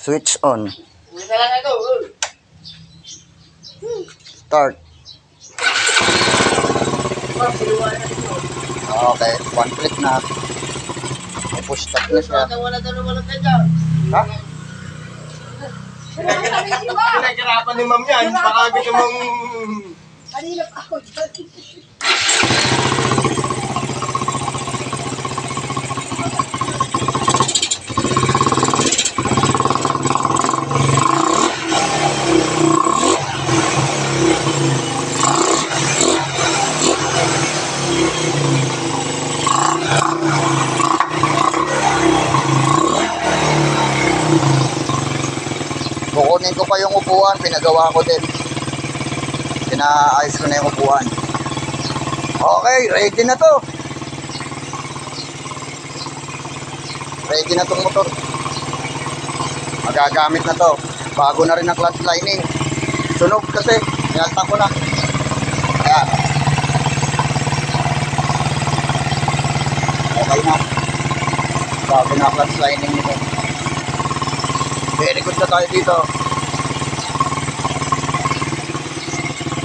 Switch on. Isa lang ito. Start. Okay, one click na. May push start na siya. Wala ka dyan. Ha? Pinaghirapan ni ma'am yan. Baka gusto mong... Kanina pa ako. Kukunin ko pa yung upuan, pinagawa ko din. Pinaayos ko na yung upuan. Okay, ready na to. Ready na tong motor. Magagamit na to. Bago na rin ang clutch lining. Sunog kasi, niyalta ko na. Ayan. Okay na. Bago na ang clutch lining nito. Very good na tayo dito.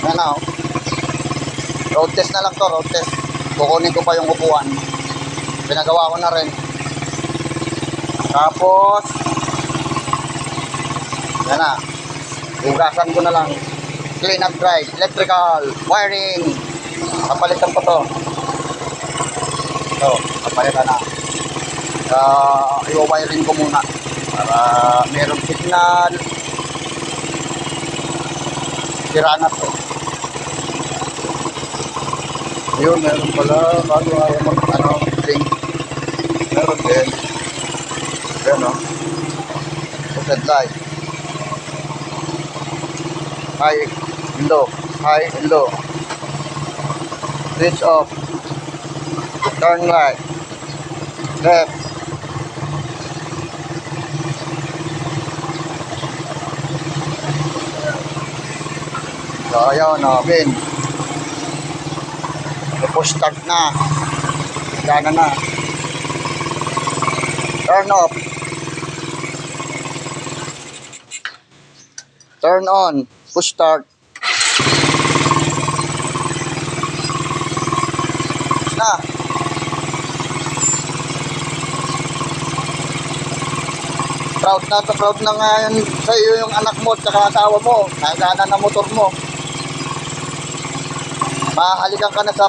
Ayan na, oh. Road test na lang to, road test. Kukunin ko pa yung upuan. Pinagawa ko na rin. Tapos, yan na. Hugasan ko na lang. Clean up drive, electrical, wiring. Kapalitan ko to. Ito, kapalitan na. I-wiring ko muna. Para merong signal. Sira na to. Yun, meron pala. Bago ayaw link. Meron din. Ayan, no? Pushed light. High and low. High and low. Switch off. Turn right. Left. So, ayun, no, bin. Push start na. Gana na. Turn off. Turn on. Push start. Na. Proud na nga yun sa iyo yung anak mo at saka asawa mo. Nagana na motor mo. Mahalikan ka na sa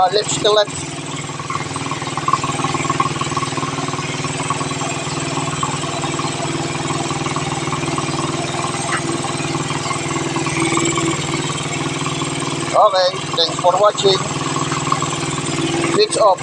left to left. Okay, thanks for watching. Switch off.